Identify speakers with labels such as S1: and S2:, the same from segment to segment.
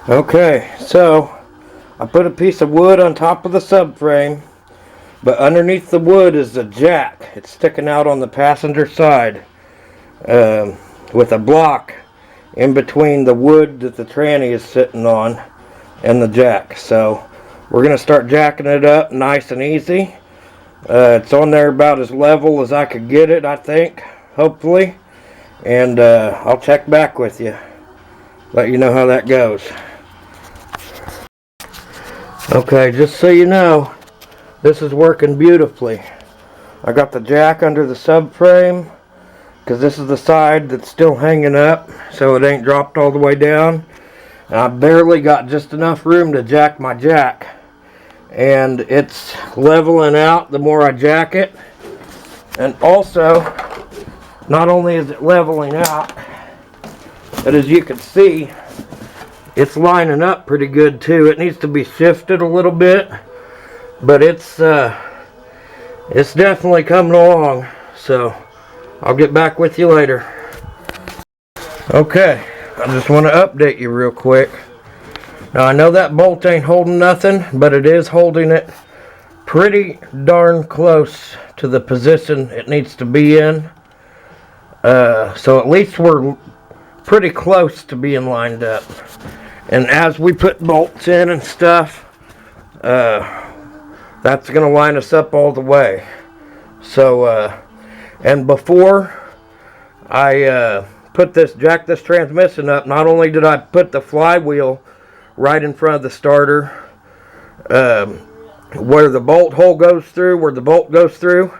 S1: Okay, so I put a piece of wood on top of the subframe, but underneath the wood is a jack. It's sticking out on the passenger side with a block in between the wood that the tranny is sitting on and the jack. So we're going to start jacking it up nice and easy. It's on there about as level as I could get it, I think, hopefully. And I'll check back with you, let you know how that goes. Okay, just so you know, this is working beautifully. I got the jack under the subframe because this is the side that's still hanging up, so it ain't dropped all the way down. And I barely got just enough room to jack my jack. And it's leveling out the more I jack it. And also, not only is it leveling out, but as you can see, it's lining up pretty good too. It needs to be shifted a little bit, but it's definitely coming along. So I'll get back with you later. Okay, I just want to update you real quick. Now I know that bolt ain't holding nothing, but it is holding it pretty darn close to the position it needs to be in. So at least we're pretty close to being lined up. And as we put bolts in and stuff, that's going to line us up all the way. So, and before I jack this transmission up, not only did I put the flywheel right in front of the starter, where the bolt hole goes through, where the bolt goes through,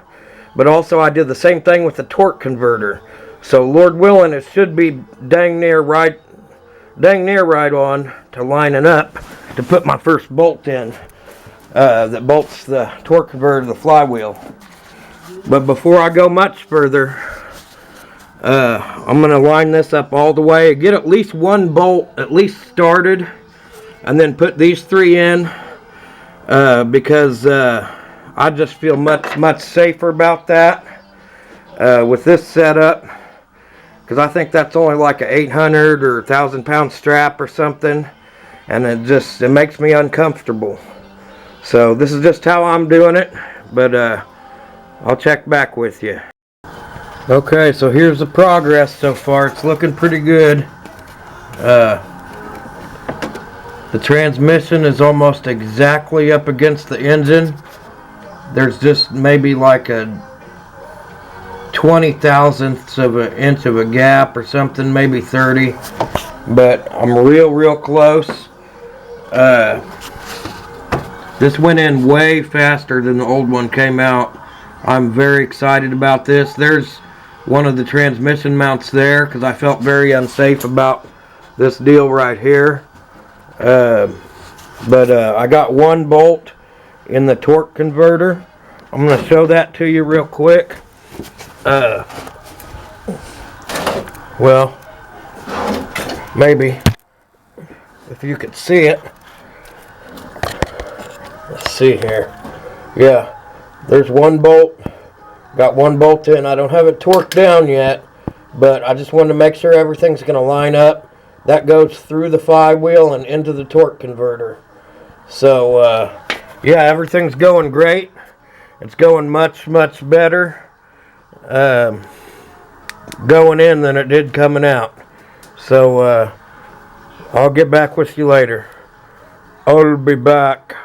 S1: but also I did the same thing with the torque converter. So Lord willing, it should be dang near right on to lining up to put my first bolt in that bolts the torque converter to the flywheel. But before I go much further, I'm going to line this up all the way, get at least one bolt at least started, and then put these three in because I just feel much safer about that with this setup. Because I think that's only like a 800 or 1,000 pound strap or something. And it makes me uncomfortable. So this is just how I'm doing it. But I'll check back with you. Okay, so here's the progress so far. It's looking pretty good. The transmission is almost exactly up against the engine. There's just maybe like a 20 thousandths of an inch of a gap or something, maybe 30, but I'm real close. This went in way faster than the old one came out. I'm very excited about this. There's one of the transmission mounts there because I felt very unsafe about this deal right here. But I got one bolt in the torque converter. I'm going to show that to you real quick. Well, maybe if you could see it. Let's see here. Yeah, there's one bolt. Got one bolt in. I don't have it torqued down yet, but I just wanted to make sure everything's going to line up. That goes through the flywheel and into the torque converter. So, yeah, everything's going great. It's going much better going in than it did coming out. So I'll get back with you later. I'll be back.